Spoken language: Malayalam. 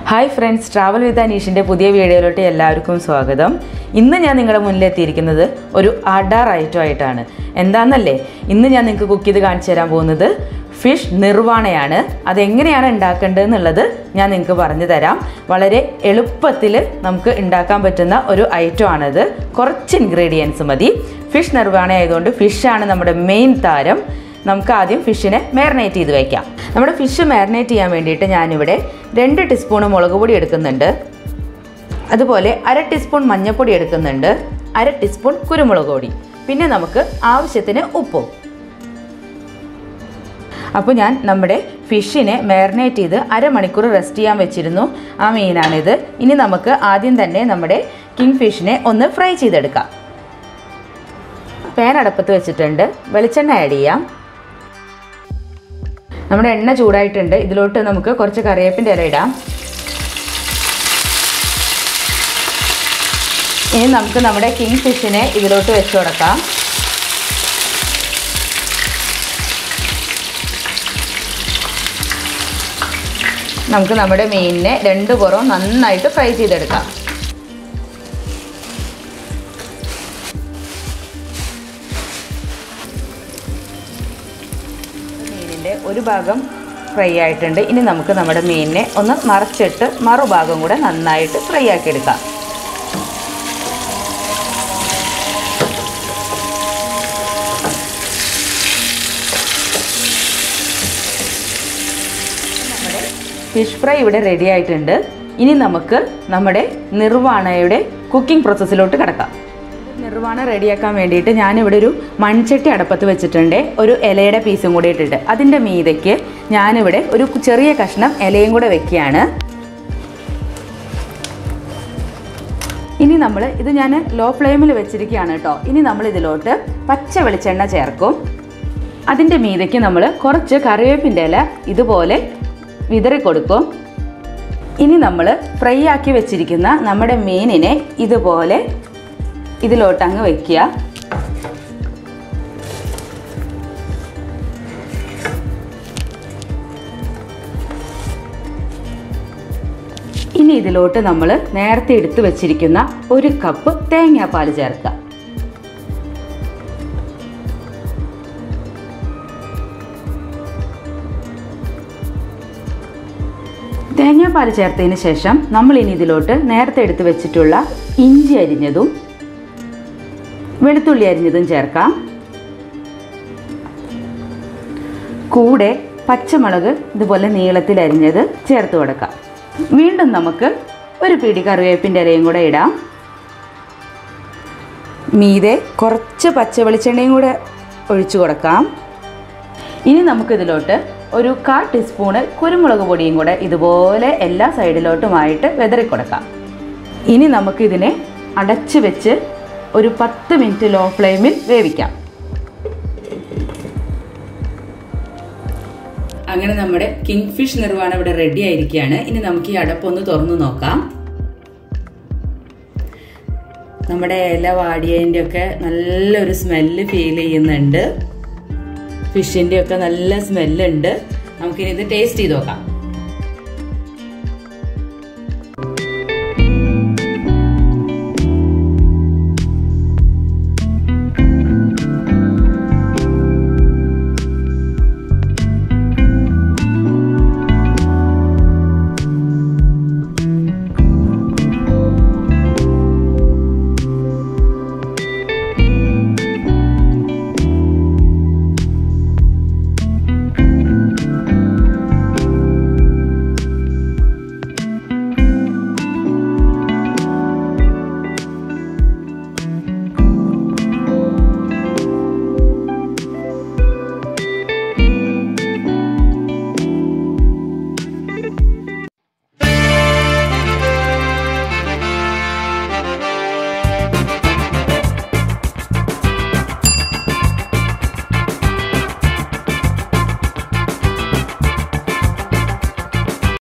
ഹായ് ഫ്രണ്ട്സ്, ട്രാവൽ വിത്ത് അനീഷിൻ്റെ പുതിയ വീഡിയോയിലോട്ട് എല്ലാവർക്കും സ്വാഗതം. ഇന്ന് ഞാൻ നിങ്ങളുടെ മുന്നിലെത്തിയിരിക്കുന്നത് ഒരു അഡാർ ഐറ്റം ആയിട്ടാണ്. എന്താണെന്നല്ലേ, ഇന്ന് ഞാൻ നിങ്ങൾക്ക് കുക്ക് ചെയ്ത് കാണിച്ചു തരാൻ പോകുന്നത് ഫിഷ് നിർവാണയാണ്. അതെങ്ങനെയാണ് ഉണ്ടാക്കേണ്ടതെന്നുള്ളത് ഞാൻ നിങ്ങൾക്ക് പറഞ്ഞു തരാം. വളരെ എളുപ്പത്തിൽ നമുക്ക് ഉണ്ടാക്കാൻ പറ്റുന്ന ഒരു ഐറ്റം ആണത്. കുറച്ച് ഇൻഗ്രീഡിയൻസ് മതി. ഫിഷ് നിർവാണ ആയതുകൊണ്ട് ഫിഷാണ് നമ്മുടെ മെയിൻ താരം. നമുക്ക് ആദ്യം ഫിഷിനെ മാരിനേറ്റ് ചെയ്ത് വയ്ക്കാം. നമ്മുടെ ഫിഷ് മാരിനേറ്റ് ചെയ്യാൻ വേണ്ടിയിട്ട് ഞാനിവിടെ 2 ടീസ്പൂൺ മുളക് പൊടി എടുക്കുന്നുണ്ട്. അതുപോലെ 1/2 ടീസ്പൂൺ മഞ്ഞൾപ്പൊടി എടുക്കുന്നുണ്ട്. 1/2 ടീസ്പൂൺ കുരുമുളക് പൊടി, പിന്നെ നമുക്ക് ആവശ്യത്തിന് ഉപ്പും. അപ്പോൾ ഞാൻ നമ്മുടെ ഫിഷിനെ മാരിനേറ്റ് ചെയ്ത് 1/2 മണിക്കൂർ റെസ്റ്റ് ചെയ്യാൻ വെച്ചിരുന്നു. ആ മീനാണിത്. ഇനി നമുക്ക് ആദ്യം തന്നെ നമ്മുടെ കിങ്ഫിഷിനെ ഒന്ന് ഫ്രൈ ചെയ്തെടുക്കാം. പാൻ അടുപ്പത്ത് വെച്ചിട്ടുണ്ട്. വെളിച്ചെണ്ണ ആഡ് ചെയ്യാം. നമ്മുടെ എണ്ണ ചൂടായിട്ടുണ്ട്. ഇതിലോട്ട് നമുക്ക് കുറച്ച് കറിവേപ്പിൻ്റെ ഇല ഇടാം. ഇനി നമുക്ക് നമ്മുടെ കിങ് ഫിഷിനെ ഇതിലോട്ട് വെച്ച് കൊടുക്കാം. നമുക്ക് നമ്മുടെ മീനിനെ 2 പുറവും നന്നായിട്ട് ഫ്രൈ ചെയ്തെടുക്കാം. ഒരു ഭാഗം ഫ്രൈ ആയിട്ടുണ്ട്. ഇനി നമുക്ക് നമ്മുടെ മീനിനെ ഒന്ന് മറിച്ചിട്ട് മറുഭാഗം കൂടെ നന്നായിട്ട് ഫ്രൈ ആക്കി എടുക്കാം. നമ്മുടെ ഫിഷ് ഫ്രൈ ഇവിടെ റെഡി ആയിട്ടുണ്ട്. ഇനി നമുക്ക് നമ്മുടെ നിർവാണയുടെ കുക്കിംഗ് പ്രോസസ്സിലോട്ട് കിടക്കാം. നിർവാണ റെഡിയാക്കാൻ വേണ്ടിയിട്ട് ഞാനിവിടെ ഒരു മൺചട്ടി അടുപ്പത്ത് വെച്ചിട്ടുണ്ട്. ഒരു ഇലയുടെ പീസും കൂടി ഇട്ടിട്ട് അതിൻ്റെ മീതയ്ക്ക് ഞാനിവിടെ ഒരു ചെറിയ കഷ്ണം ഇലയും കൂടെ വെക്കുകയാണ്. ഇനി ഇത് ഞാൻ ലോ ഫ്ലെയിമിൽ വെച്ചിരിക്കുകയാണ് കേട്ടോ. ഇനി നമ്മൾ ഇതിലോട്ട് പച്ച വെളിച്ചെണ്ണ ചേർക്കും. അതിൻ്റെ മീതയ്ക്ക് നമ്മൾ കുറച്ച് കറിവേപ്പിൻ്റെ ഇല ഇതുപോലെ വിതറി കൊടുക്കും. ഇനി നമ്മൾ ഫ്രൈ ആക്കി വെച്ചിരിക്കുന്ന നമ്മുടെ മീനിനെ ഇതുപോലെ ഇതിലോട്ടങ്ങ് വയ്ക്കുക. ഇനി ഇതിലോട്ട് നമ്മൾ നേരത്തെ എടുത്തു വെച്ചിരിക്കുന്ന 1 കപ്പ് തേങ്ങാപ്പാൽ ചേർക്കുക. തേങ്ങാപ്പാൽ ചേർത്തതിന് ശേഷം നമ്മൾ ഇനി ഇതിലോട്ട് നേരത്തെ എടുത്തു വെച്ചിട്ടുള്ള ഇഞ്ചി അരിഞ്ഞതും വെളുത്തുള്ളി അരിഞ്ഞതും ചേർക്കാം. കൂടെ പച്ചമുളക് ഇതുപോലെ നീളത്തിൽ അരിഞ്ഞത് ചേർത്ത് കൊടുക്കാം. വീണ്ടും നമുക്ക് ഒരു പിടി കറിവേപ്പിൻ്റെ ഇലയും കൂടെ ഇടാം. മീതെ കുറച്ച് പച്ച വെളിച്ചെണ്ണയും കൂടെ ഒഴിച്ചു കൊടുക്കാം. ഇനി നമുക്കിതിലോട്ട് ഒരു 1/4 ടീസ്പൂണ് കുരുമുളക് പൊടിയും കൂടെ ഇതുപോലെ എല്ലാ സൈഡിലോട്ടുമായിട്ട് വിതറി കൊടുക്കാം. ഇനി നമുക്കിതിനെ അടച്ച് വെച്ച് ഒരു 10 മിനിറ്റ് ലോ ഫ്ലെയിമിൽ വേവിക്കാം. അങ്ങനെ നമ്മുടെ കിങ്ഫിഷ് നിർവാണ ഇവിടെ റെഡി ആയിരിക്കുകയാണ്. ഇനി നമുക്ക് ഈ അടപ്പൊന്ന് തുറന്നു നോക്കാം. നമ്മുടെ ഇല വാടിയതിൻ്റെ ഒക്കെ നല്ലൊരു സ്മെല്ല് ഫീൽ ചെയ്യുന്നുണ്ട്. ഫിഷിൻ്റെ ഒക്കെ നല്ല സ്മെല്ലുണ്ട്. നമുക്കിനി ഇത് ടേസ്റ്റ് ചെയ്ത് നോക്കാം.